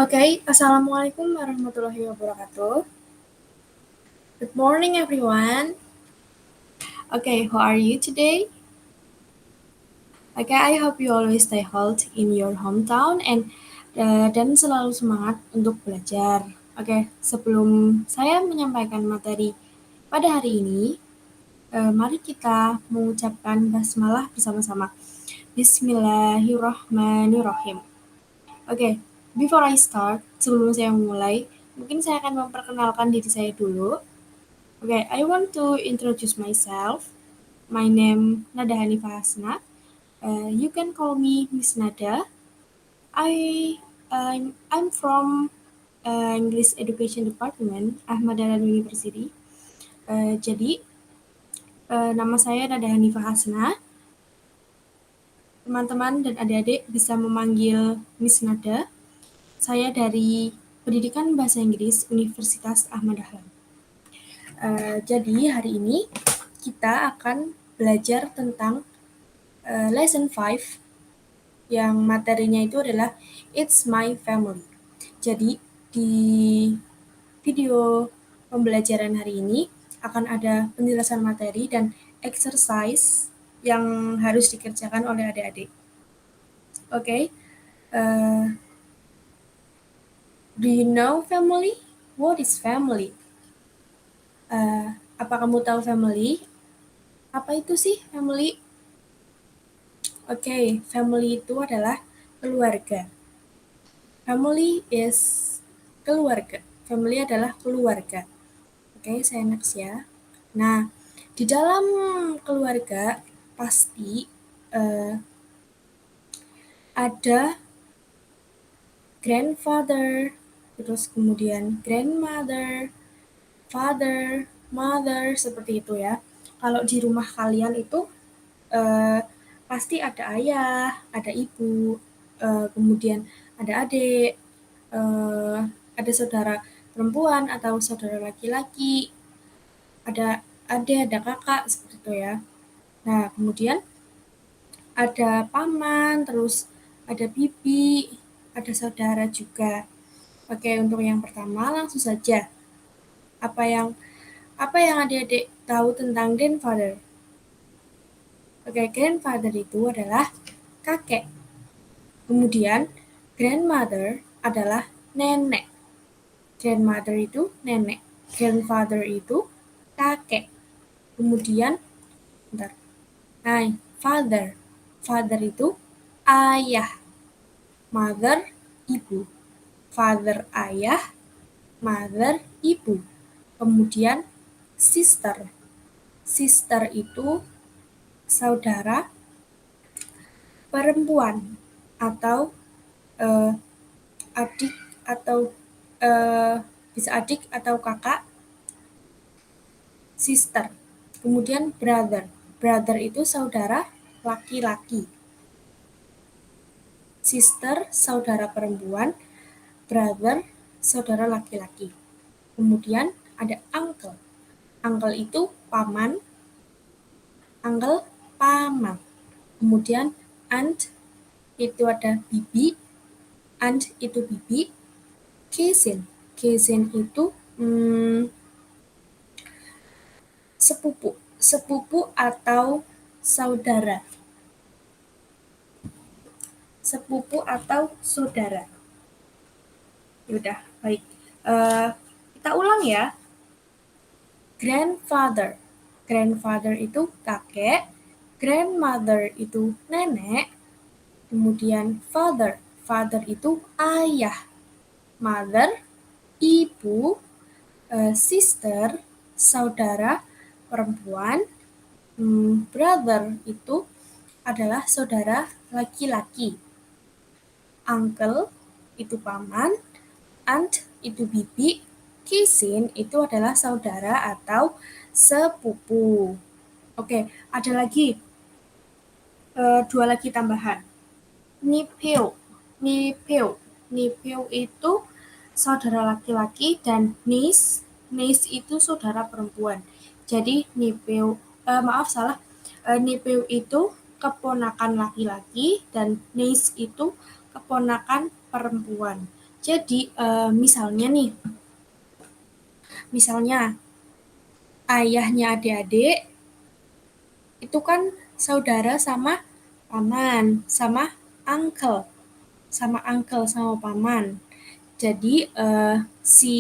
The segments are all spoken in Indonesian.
Okay, Assalamualaikum warahmatullahi wabarakatuh. Good morning, everyone. Okay, how are you today? Okay, I hope you always stay healthy in your hometown dan selalu semangat untuk belajar. Oke, sebelum saya menyampaikan materi pada hari ini, mari kita mengucapkan basmalah bersama-sama. Bismillahirrahmanirrahim. Oke, before I start, sebelum saya memulai, mungkin saya akan memperkenalkan diri saya dulu. Okay, I want to introduce myself. My name Nada Hanifah Hasna. You can call me Miss Nada. I'm from English Education Department, Ahmad Dahlan University. Jadi, nama saya Nada Hanifah Hasna. Teman-teman dan adik-adik bisa memanggil Miss Nada. Saya dari Pendidikan Bahasa Inggris Universitas Ahmad Dahlan. Jadi hari ini kita akan belajar tentang lesson 5 yang materinya itu adalah It's My Family. Jadi di video pembelajaran hari ini akan ada penjelasan materi dan exercise yang harus dikerjakan oleh adik-adik. Okay. Do you know family? What is family? Apa kamu tahu family? Apa itu sih family? Oke, family itu adalah keluarga. Family is keluarga. Family adalah keluarga. Oke, saya next ya. Nah, di dalam keluarga pasti ada grandfather, terus kemudian grandmother, father, mother, seperti itu ya. Kalau di rumah kalian itu pasti ada ayah, ada ibu, kemudian ada adik, ada saudara perempuan atau saudara laki-laki, ada adik, ada kakak, seperti itu ya. Nah, kemudian ada paman, terus ada bibi, ada saudara juga. Oke, untuk yang pertama langsung saja. Apa yang adik-adik tahu tentang grandfather? Oke, grandfather itu adalah kakek. Kemudian grandmother adalah nenek. Grandmother itu nenek. Grandfather itu kakek. Kemudian father. Father itu ayah. Mother ibu. Father ayah, mother ibu. Kemudian sister. Sister itu saudara perempuan atau adik atau bisa adik atau kakak. Sister. Kemudian brother. Brother itu saudara laki-laki. Sister saudara perempuan, brother saudara laki-laki. Kemudian ada uncle. Uncle itu paman. Uncle paman. Kemudian aunt itu ada bibi. Aunt itu bibi. Cousin. Cousin itu sepupu. Sepupu atau saudara. Sepupu atau saudara. Yaudah, baik. Kita ulang ya. Grandfather. Grandfather itu kakek. Grandmother itu nenek. Kemudian father. Father itu ayah. Mother, ibu. Sister, saudara perempuan. Brother itu adalah saudara laki-laki. Uncle itu paman. Aunt itu bibi. Cousin itu adalah saudara atau sepupu. Oke, ada lagi 2 lagi tambahan. Nephew. Nephew itu saudara laki-laki dan niece itu saudara perempuan. Jadi nephew itu keponakan laki-laki dan niece itu keponakan perempuan. Jadi misalnya ayahnya adik-adik itu kan saudara sama paman, sama paman. Jadi si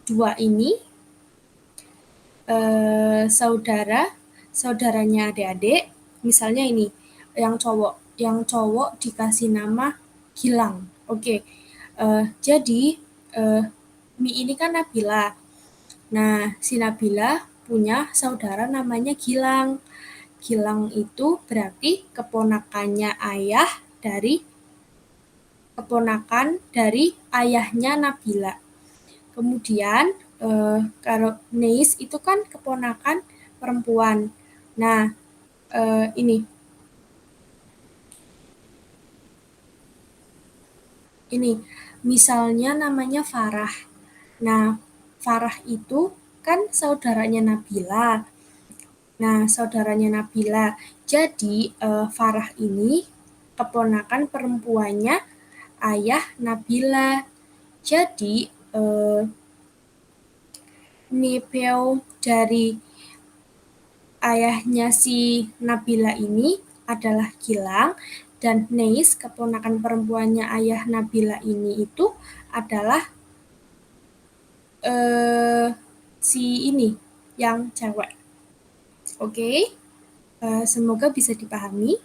dua ini saudaranya adik-adik. Misalnya ini yang cowok dikasih nama Gilang. Oke. Jadi Mi ini kan Nabila. Nah, si Nabila punya saudara namanya Gilang. Gilang itu berarti keponakan dari ayahnya Nabila. Kemudian kalau Neis itu kan keponakan perempuan. Nah, ini misalnya namanya Farah. Nah, Farah itu kan saudaranya Nabila. Nah, saudaranya Nabila. Jadi Farah ini keponakan perempuannya ayah Nabila. Jadi Nipeu dari ayahnya si Nabila ini adalah Gilang, dan Neis keponakan perempuannya ayah Nabila ini itu adalah si ini yang cewek. Oke. Semoga bisa dipahami.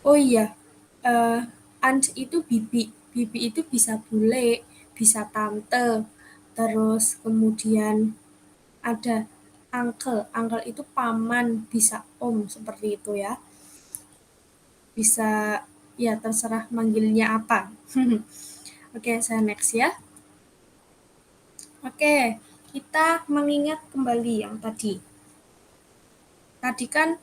Oh iya, aunt itu bibi. Bibi itu bisa bule, bisa tante. Terus kemudian ada uncle. Uncle itu paman, bisa om, seperti itu ya. Bisa, ya terserah manggilnya apa. Oke, saya next ya. Oke, kita mengingat kembali yang tadi. Tadi kan,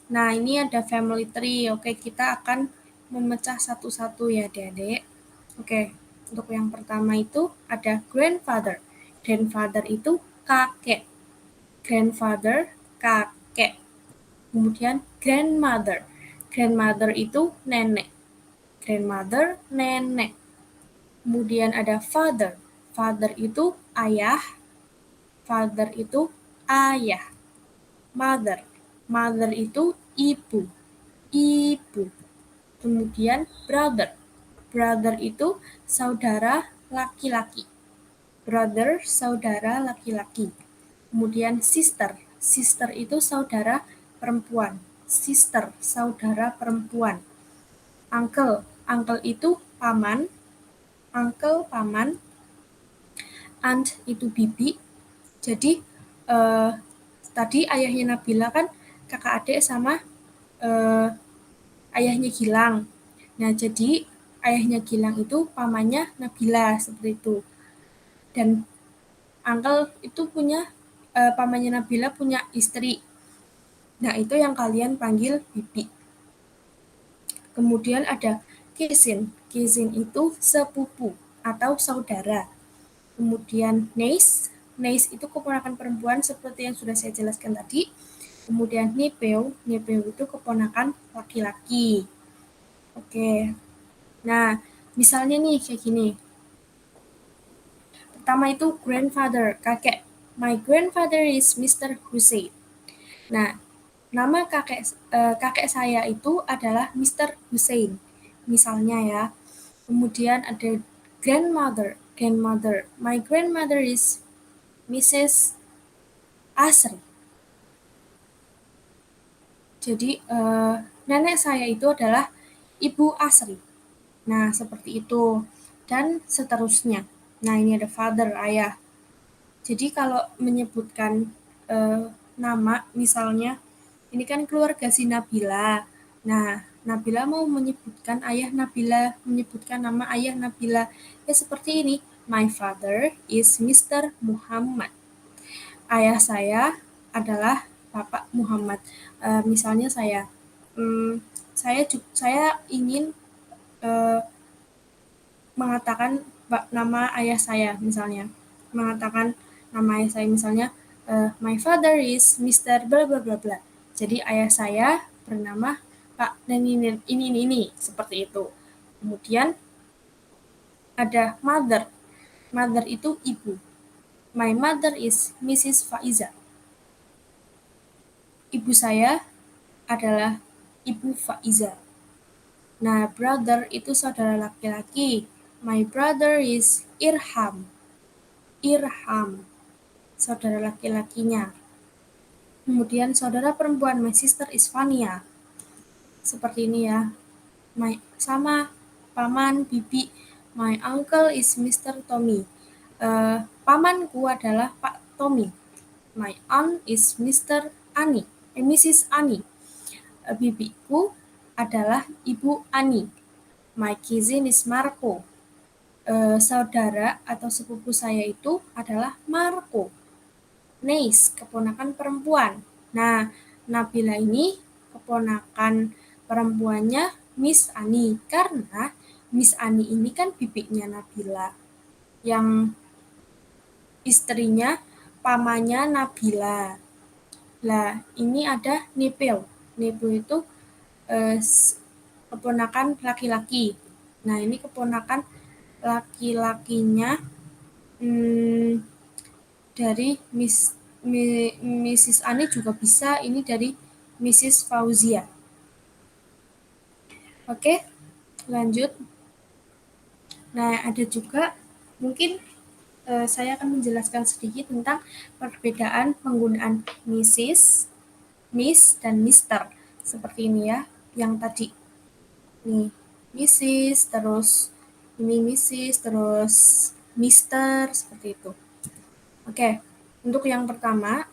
nah ini ada family tree. Oke, kita akan memecah satu-satu ya adik-adik. Oke, untuk yang pertama itu ada grandfather. Grandfather itu kakek. Grandfather, kakek. Kemudian grandmother. Grandmother itu nenek. Grandmother, nenek. Kemudian ada father. Father itu ayah. Father itu ayah. Mother. Mother itu ibu. Ibu. Kemudian brother. Brother itu saudara laki-laki. Brother, saudara laki-laki. Kemudian sister. Sister itu saudara perempuan. Sister, saudara perempuan. Uncle. Uncle itu paman. Uncle, paman. Aunt itu bibi. Jadi tadi ayahnya Nabila kan kakak adik sama ayahnya Gilang. Nah, jadi ayahnya Gilang itu pamannya Nabila, seperti itu. Dan uncle itu punya pamannya Nabila punya istri. Nah, itu yang kalian panggil bibi. Kemudian ada cousin. Cousin itu sepupu atau saudara. Kemudian niece. Niece itu keponakan perempuan seperti yang sudah saya jelaskan tadi. Kemudian nephew. Nephew itu keponakan laki-laki. Oke. Nah, misalnya nih kayak gini. Pertama itu grandfather, kakek. My grandfather is Mr. Hussein. Nah, nama kakek saya itu adalah Mr. Hussein. Misalnya ya. Kemudian ada grandmother. Grandmother. My grandmother is Mrs. Asri. Jadi nenek saya itu adalah Ibu Asri. Nah, seperti itu. Dan seterusnya. Nah, ini ada father, ayah. Jadi kalau menyebutkan nama, misalnya, ini kan keluarga si Nabila. Nah, Nabila mau menyebutkan ayah Nabila, menyebutkan nama ayah Nabila. Ya seperti ini, my father is Mr. Muhammad. Ayah saya adalah Bapak Muhammad. Misalnya saya ingin mengatakan nama ayah saya, misalnya mengatakan nama ayah saya, misalnya My father is Mr. bla bla bla bla. Jadi ayah saya bernama Pak dan ini seperti itu. Kemudian ada mother. Mother itu ibu. My mother is Mrs. Faiza. Ibu saya adalah Ibu Faiza. Nah, brother itu saudara laki-laki. My brother is Irham. Irham, saudara laki-lakinya. Kemudian saudara perempuan, my sister is Fania. Seperti ini ya. Sama paman, bibi. My uncle is Mr. Tommy. Pamanku adalah Pak Tommy. My aunt is Mrs. Ani. Bibiku adalah Ibu Ani. My cousin is Marco. Saudara atau sepupu saya itu adalah Marco. Nice, keponakan perempuan. Nah, Nabila ini keponakan perempuannya Miss Ani, karena Miss Ani ini kan bibinya Nabila, yang istrinya pamannya Nabila. Lah, ini ada Nepil. Nepil itu keponakan laki-laki. Nah, ini keponakan laki-lakinya dari Mrs. Ani juga bisa, ini dari Mrs. Fauzia. Oke, lanjut. Nah, ada juga mungkin saya akan menjelaskan sedikit tentang perbedaan penggunaan Mrs., Miss, dan Mister. Seperti ini ya, yang tadi. Nih, Mrs., terus ini Mrs., terus Mister, seperti itu. Oke, untuk yang pertama,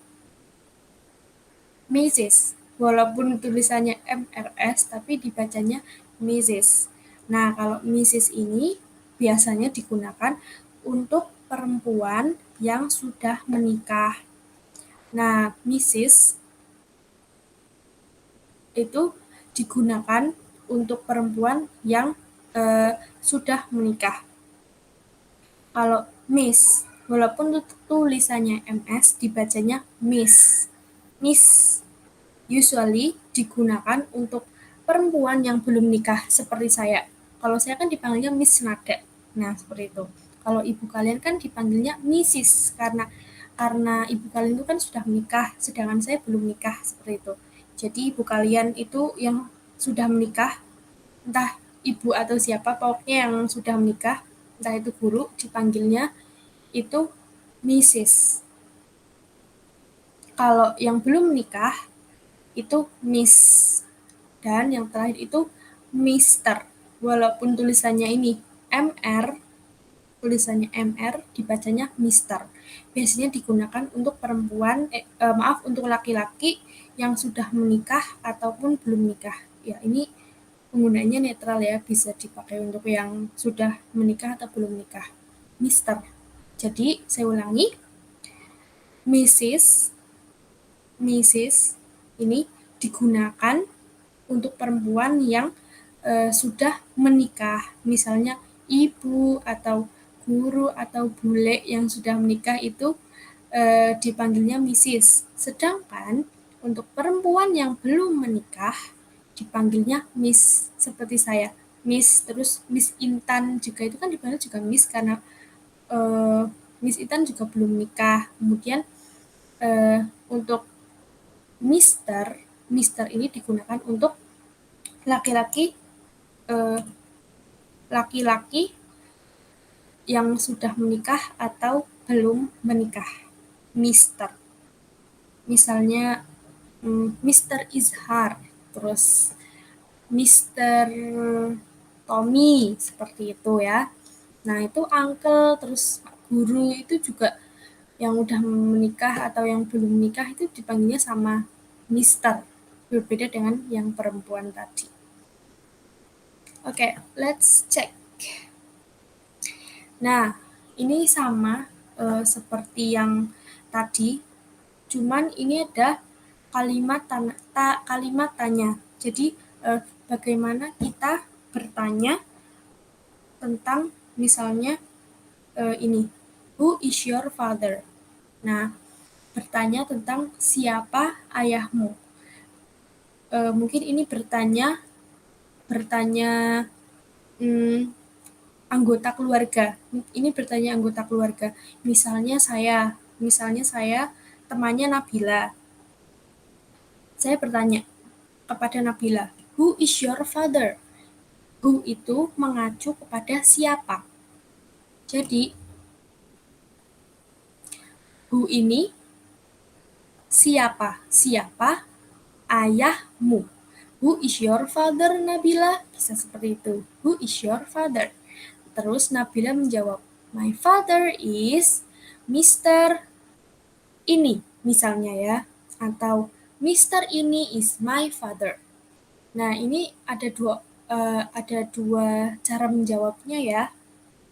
Mrs. Walaupun tulisannya MRS, tapi dibacanya Mrs. Nah, kalau Mrs. ini biasanya digunakan untuk perempuan yang sudah menikah. Nah, Mrs. itu digunakan untuk perempuan yang sudah menikah. Kalau Miss, walaupun tulisannya MS, dibacanya Miss. Miss usually digunakan untuk perempuan yang belum nikah, seperti saya. Kalau saya kan dipanggilnya Miss Nada. Nah, seperti itu. Kalau ibu kalian kan dipanggilnya Mrs. karena ibu kalian itu kan sudah menikah, sedangkan saya belum nikah, seperti itu. Jadi ibu kalian itu yang sudah menikah, entah ibu atau siapa, pokoknya yang sudah menikah, entah itu guru, dipanggilnya itu Mrs. Kalau yang belum menikah, itu Miss. Dan yang terakhir itu Mister. Walaupun tulisannya ini MR, tulisannya MR, dibacanya Mister. Biasanya digunakan untuk perempuan, untuk laki-laki yang sudah menikah ataupun belum nikah. Ya, ini penggunaannya netral ya, bisa dipakai untuk yang sudah menikah atau belum menikah. Mister. Jadi, saya ulangi. Mrs. ini digunakan untuk perempuan yang sudah menikah, misalnya ibu atau guru atau bule yang sudah menikah itu dipanggilnya Mrs. Sedangkan untuk perempuan yang belum menikah dipanggilnya Miss, seperti saya. Miss, terus Miss Intan juga itu kan dipanggil juga Miss karena Miss Intan juga belum nikah. Kemudian untuk Mister ini digunakan untuk laki-laki yang sudah menikah atau belum menikah. Mister. Misalnya Mister Izhar, terus Mister Tommy, seperti itu ya. Nah, itu uncle, terus guru itu juga yang udah menikah atau yang belum menikah itu dipanggilnya sama Mister. Berbeda dengan yang perempuan tadi. Oke, let's check. Nah, ini sama seperti yang tadi, cuman ini ada kalimat tanya. Jadi, bagaimana kita bertanya tentang misalnya ini, who is your father? Nah, bertanya tentang siapa ayahmu. Mungkin ini bertanya anggota keluarga. Ini bertanya anggota keluarga. Misalnya saya temannya Nabila. Saya bertanya kepada Nabila, "Who is your father?" Who itu mengacu kepada siapa. Jadi, who ini siapa? Siapa ayahmu? Who is your father, Nabila? Bisa seperti itu. Who is your father? Terus Nabila menjawab, "My father is Mr. ini," misalnya ya. Atau Mr. ini is my father. Nah, ini ada dua cara menjawabnya ya.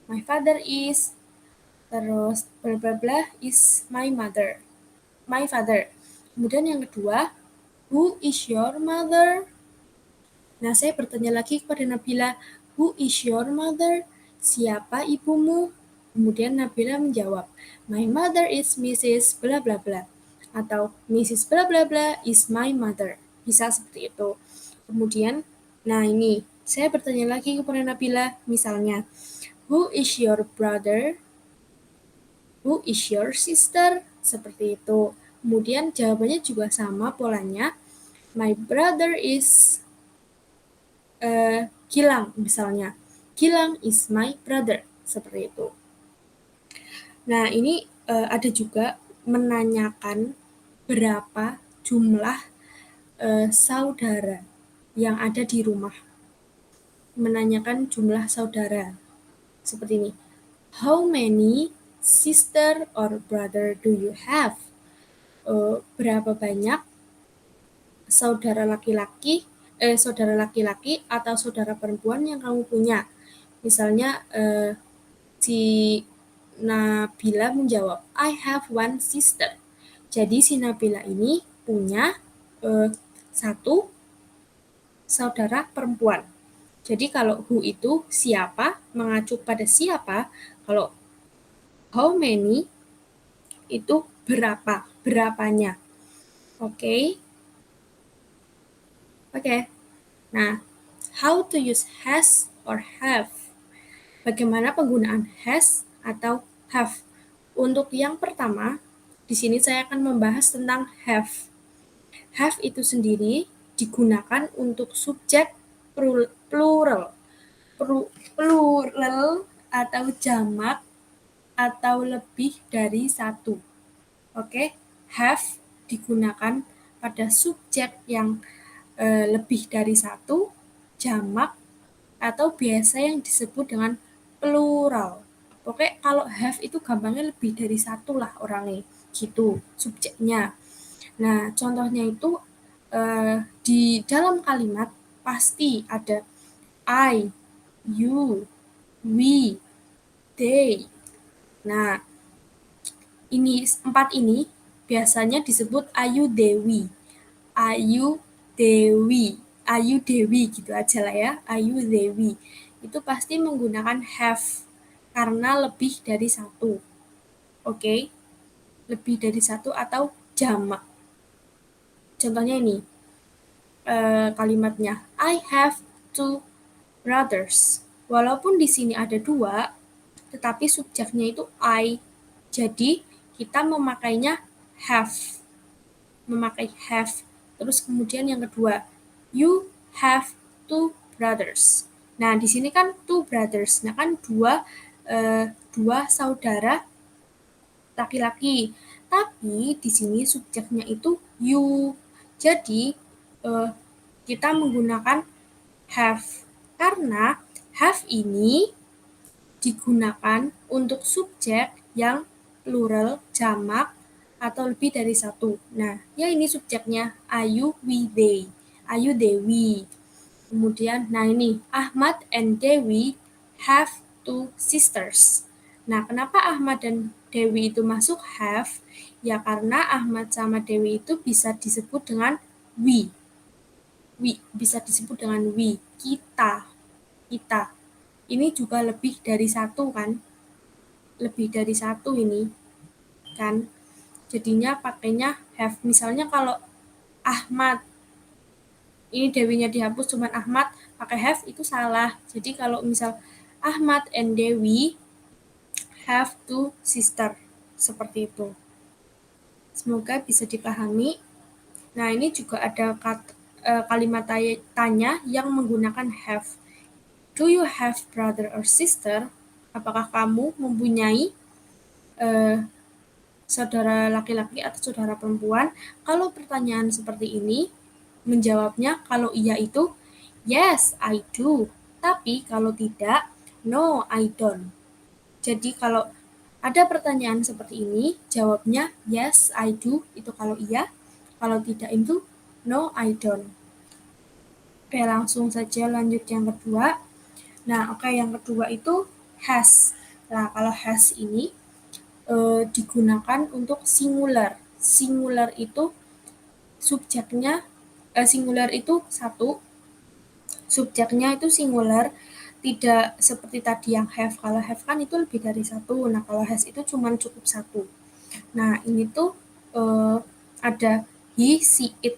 My father is, terus bla bla bla is my mother. My father. Kemudian yang kedua, who is your mother? Nah, saya bertanya lagi kepada Nabila, who is your mother? Siapa ibumu? Kemudian Nabila menjawab, my mother is Mrs. bla bla bla. Atau Mrs. bla bla bla is my mother. Bisa seperti itu. Kemudian, nah ini, saya bertanya lagi kepada Nabila, misalnya, who is your brother? Who is your sister? Seperti itu. Kemudian jawabannya juga sama polanya. My brother is Gilang misalnya. Gilang is my brother. Seperti itu. Nah, ini ada juga menanyakan berapa jumlah saudara yang ada di rumah. Menanyakan jumlah saudara. Seperti ini. How many sister or brother do you have? Berapa banyak saudara laki-laki atau saudara perempuan yang kamu punya. Misalnya si Nabila menjawab, I have one sister. Jadi si Nabila ini punya satu saudara perempuan. Jadi kalau who itu siapa, mengacu pada siapa. Kalau how many itu berapa, berapanya. Oke. Nah, how to use has or have. Bagaimana penggunaan has atau have? Untuk yang pertama, di sini saya akan membahas tentang have. Have itu sendiri digunakan untuk subjek plural. Plural atau jamak atau lebih dari satu. Oke, have digunakan pada subjek yang lebih dari satu, jamak, atau biasa yang disebut dengan plural. Oke, kalau have itu gampangnya lebih dari satu lah orangnya, gitu, subjeknya. Nah, contohnya itu di dalam kalimat pasti ada I, you, we, they. Nah, empat ini biasanya disebut Ayu Dewi. Ayu Dewi. Ayu Dewi gitu aja lah ya. Ayu Dewi. Itu pasti menggunakan have karena lebih dari satu. Oke? Lebih dari satu atau jamak. Contohnya ini. Kalimatnya I have two brothers. Walaupun di sini ada dua, tetapi subjeknya itu I. Jadi kita memakainya have. Memakai have. Terus kemudian yang kedua, you have two brothers. Nah, di sini kan two brothers. Nah, kan dua saudara laki-laki. Tapi di sini subjeknya itu you. Jadi kita menggunakan have karena have ini digunakan untuk subjek yang plural, jamak, atau lebih dari satu. Nah, ya ini subjeknya Ayu, we, they. Ayu, Dewi. Kemudian, nah ini Ahmad and Dewi have two sisters. Nah, kenapa Ahmad dan Dewi itu masuk have? Ya karena Ahmad sama Dewi itu bisa disebut dengan we. Bisa disebut dengan we. Kita. Ini juga lebih dari satu kan? Lebih dari satu ini kan. jadinya pakainya have. Misalnya kalau Ahmad, ini Dewinya dihapus cuman Ahmad pakai have itu salah. Jadi kalau misal Ahmad and Dewi have two sister, seperti itu. Semoga bisa dipahami. Nah, ini juga ada kalimat tanya yang menggunakan have. Do you have brother or sister? Apakah kamu mempunyai saudara laki-laki atau saudara perempuan? Kalau pertanyaan seperti ini, menjawabnya kalau iya itu yes, I do. Tapi kalau tidak, no, I don't. Jadi kalau ada pertanyaan seperti ini, jawabnya yes, I do, itu kalau iya. Kalau tidak itu no, I don't. Oke, langsung saja lanjut yang kedua. Nah, oke, yang kedua itu has. Nah, kalau has ini digunakan untuk singular. Singular itu subjeknya, singular itu satu, subjeknya itu singular, tidak seperti tadi yang have. Kalau have kan itu lebih dari satu. Nah, kalau has itu cuma cukup satu. Nah, ini tuh ada he, see it.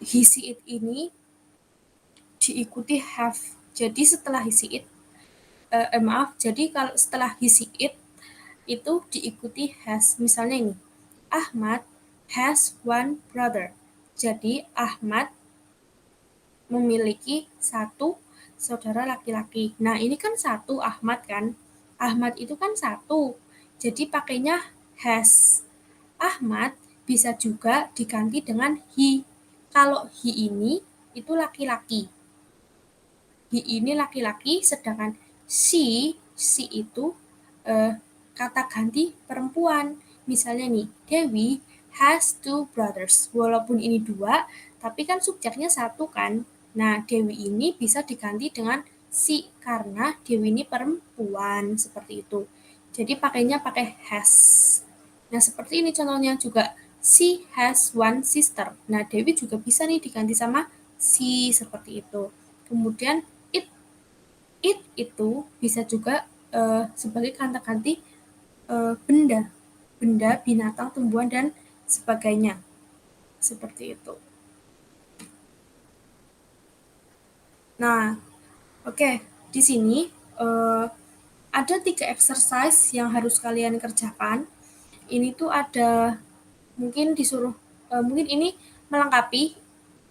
He, see it ini diikuti have. Jadi setelah he, see it, maaf, jadi kalau setelah he, see it, itu diikuti has. Misalnya ini, Ahmad has one brother. Jadi Ahmad memiliki satu saudara laki-laki. Nah, ini kan satu Ahmad kan. Ahmad itu kan satu. Jadi pakainya has. Ahmad bisa juga diganti dengan he. Kalau he ini itu laki-laki. He ini laki-laki, sedangkan she itu kata ganti perempuan. Misalnya nih, Dewi has two brothers. Walaupun ini dua, tapi kan subjeknya satu kan. Nah, Dewi ini bisa diganti dengan she karena Dewi ini perempuan, seperti itu. Jadi pakainya pakai has. Nah, seperti ini contohnya juga. She has one sister. Nah, Dewi juga bisa nih diganti sama she, seperti itu. Kemudian it itu bisa juga sebagai kata ganti benda, binatang, tumbuhan, dan sebagainya. Seperti itu. Nah, oke, di sini ada 3 exercise yang harus kalian kerjakan. Ini tuh ada mungkin disuruh mungkin ini melengkapi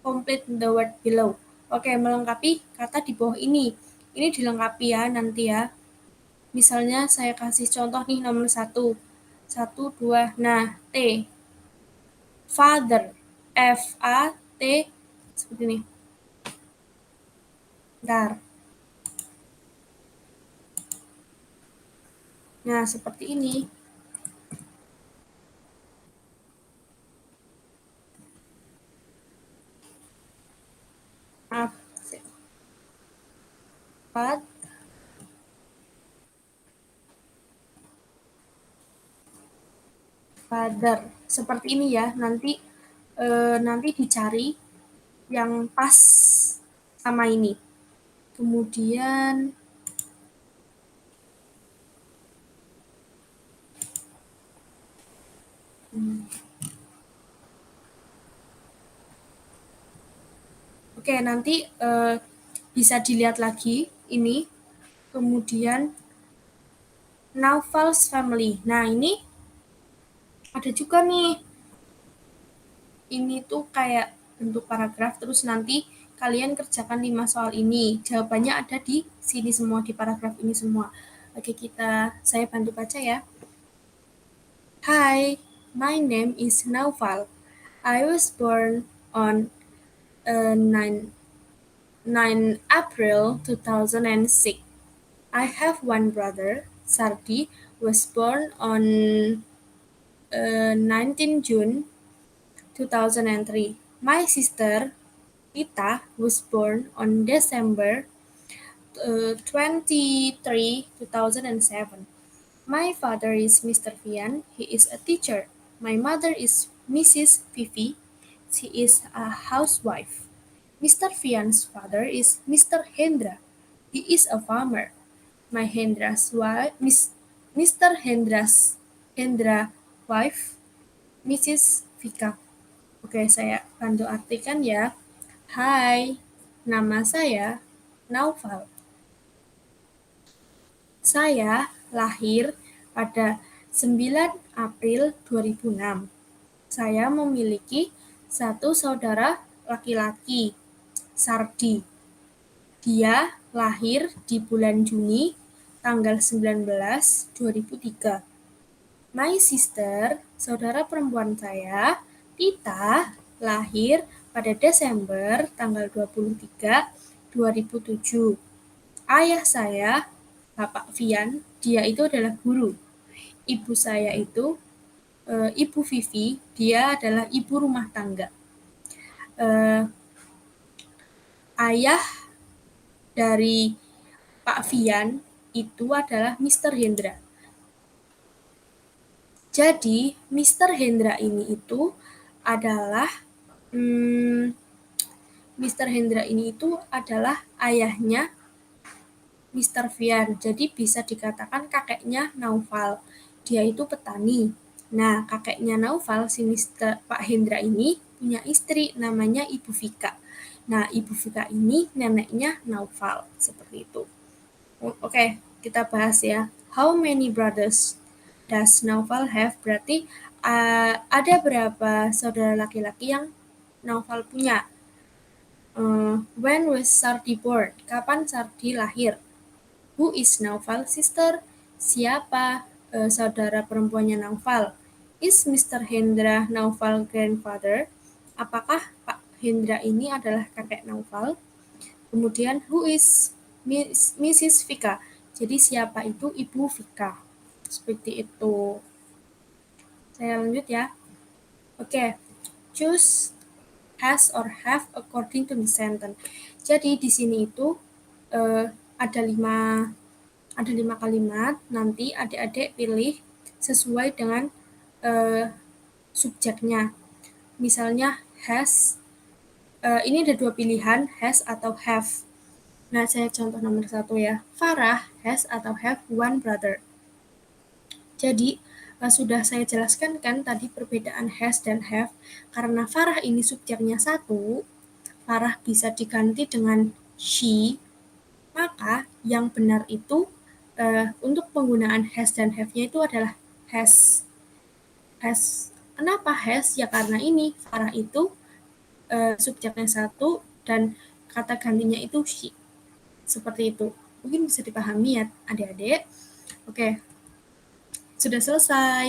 complete the word below. Oke, melengkapi kata di bawah ini. Ini dilengkapi ya nanti ya. Misalnya saya kasih contoh nih nomor 1. 1, 2, nah T. Father. F-A-T seperti ini. Bentar. Nah, seperti ini. Maaf. Father. Seperti ini ya. Nanti dicari yang pas sama ini. Kemudian oke, nanti bisa dilihat lagi ini. Kemudian Naufal's family. Nah, ini ada juga nih. Ini tuh kayak bentuk paragraf, terus nanti kalian kerjakan 5 soal ini. Jawabannya ada di sini semua, di paragraf ini semua. Oke, saya bantu baca ya. Hi, my name is Naufal. I was born on 9 April 2006. I have one brother, Sardi, was born on 19 June 2003. My sister, Rita, was born on December 23, 2007. My father is Mr. Vian. He is a teacher. My mother is Mrs. Vivi. She is a housewife. Mr. Vian's father is Mr. Hendra. He is a farmer. My Hendra's wife, Mr. Hendra wife Mrs. Vika. Oke, saya bantu artikan ya. Hai, nama saya Naufal. Saya lahir pada 9 April 2006. Saya memiliki satu saudara laki-laki, Sardi. Dia lahir di bulan Juni tanggal 19, 2003. My sister, saudara perempuan saya, Tita, lahir pada Desember tanggal 23, 2007. Ayah saya, Bapak Vian, dia itu adalah guru. Ibu saya itu, Ibu Vivi, dia adalah ibu rumah tangga. Ayah dari Pak Vian itu adalah Mr. Hendra. Jadi, Mr. Hendra ini itu adalah Mr. Hendra ini itu adalah ayahnya Mr. Vian. Jadi bisa dikatakan kakeknya Naufal. Dia itu petani. Nah, kakeknya Naufal, si Pak Hendra ini punya istri namanya Ibu Vika. Nah, Ibu Vika ini neneknya Naufal. Seperti itu. Oke, kita bahas ya. How many brothers does Naufal have? Berarti ada berapa saudara laki-laki yang Naufal punya? When was Sardi born? Kapan Sardi lahir? Who is Naufal's sister? Siapa saudara perempuannya Naufal? Is Mr. Hendra Naufal grandfather? Apakah Pak Hendra ini adalah kakek Naufal? Kemudian, who is Mrs. Vika? Jadi siapa itu Ibu Vika? Seperti itu. Saya lanjut ya. Oke, choose has or have according to the sentence. Jadi di sini itu ada lima kalimat. Nanti adik-adik pilih sesuai dengan subjeknya. Misalnya has. Ini ada dua pilihan, has atau have. Nah, saya contoh nomor 1 ya. Farah has atau have one brother. Jadi, sudah saya jelaskan kan tadi perbedaan has dan have. Karena Farah ini subjeknya 1, Farah bisa diganti dengan she, maka yang benar itu untuk penggunaan has dan have-nya itu adalah has. Has. Kenapa has? Ya karena ini Farah itu subjeknya 1 dan kata gantinya itu she. Seperti itu. Mungkin bisa dipahami ya adik-adik. Oke. Sudah selesai.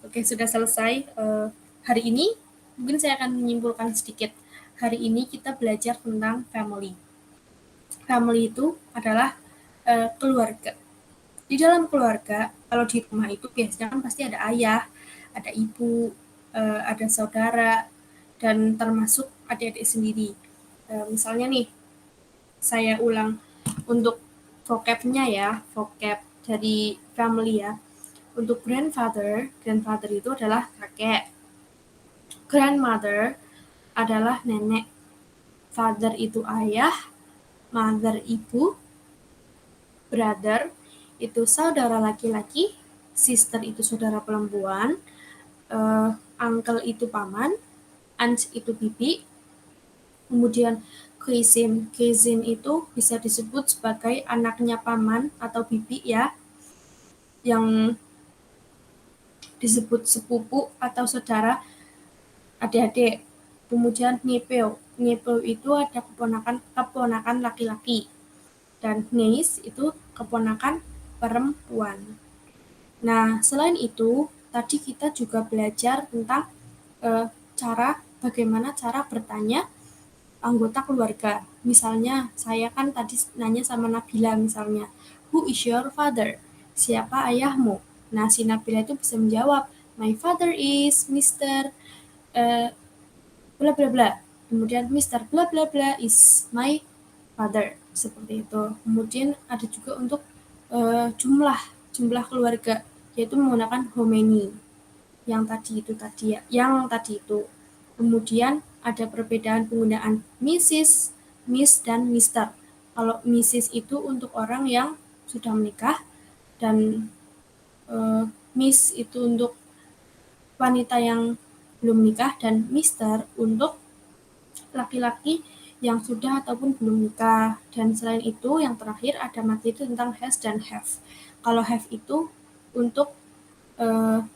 Oke, sudah selesai. Hari ini mungkin saya akan menyimpulkan sedikit. Hari ini kita belajar tentang family. Family itu adalah keluarga. Di dalam keluarga, kalau di rumah itu biasanya kan pasti ada ayah, ada ibu, ada saudara, dan termasuk adik-adik sendiri. Misalnya nih, saya ulang untuk vocabnya ya, vocab dari family ya. Untuk grandfather itu adalah kakek. Grandmother adalah nenek. Father itu ayah, mother ibu, brother itu saudara laki-laki, sister itu saudara perempuan, uncle itu paman, aunt itu bibi, kemudian cousin itu bisa disebut sebagai anaknya paman atau bibi ya, yang disebut sepupu atau saudara adik-adik. Kemudian nephew itu ada keponakan laki-laki, dan niece itu keponakan perempuan. Nah, selain itu, tadi kita juga belajar tentang bagaimana cara bertanya anggota keluarga. Misalnya, saya kan tadi nanya sama Nabila misalnya, who is your father? Siapa ayahmu? Nah, si Nabila itu bisa menjawab, my father is Mr. Bla bla bla. Kemudian Mr. bla bla bla is my father. Seperti itu. Kemudian ada juga untuk jumlah keluarga, yaitu menggunakan how many. Yang tadi itu. Kemudian ada perbedaan penggunaan Mrs., Miss, dan Mister. Kalau Mrs. itu untuk orang yang sudah menikah, dan Miss itu untuk wanita yang belum nikah, dan Mister untuk laki-laki yang sudah ataupun belum nikah. Dan selain itu, yang terakhir ada materi tentang has dan have. Kalau have itu untuk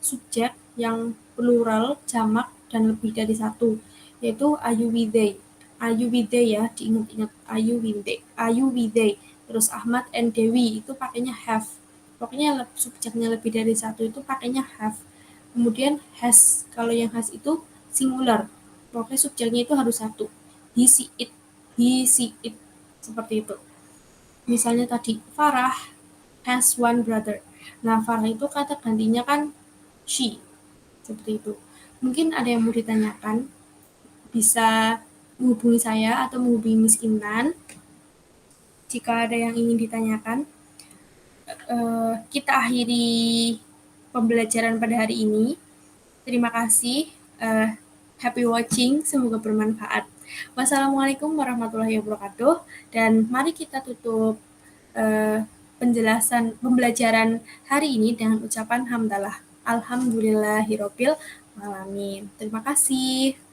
subjek yang plural, jamak, dan lebih dari satu, yaitu are you with they. Are you with they ya, diingat-ingat. Are you with they. Are you with they. Terus Ahmad and Dewi itu pakainya have. Pokoknya subjeknya lebih dari satu itu pakainya have. Kemudian has, kalau yang has itu singular. Pokoknya subjeknya itu harus satu. He, see it. He, see it. Seperti itu. Misalnya tadi, Farah has one brother. Nah, Farah itu kata gantinya kan she. Seperti itu. Mungkin ada yang mau ditanyakan, bisa menghubungi saya atau menghubungi Miss Intan jika ada yang ingin ditanyakan. Kita akhiri pembelajaran pada hari ini. Terima kasih. Happy watching, semoga bermanfaat. Wassalamualaikum warahmatullahi wabarakatuh. Dan mari kita tutup pembelajaran hari ini dengan ucapan hamdalah. Alhamdulillahirobbil alamin. Terima kasih.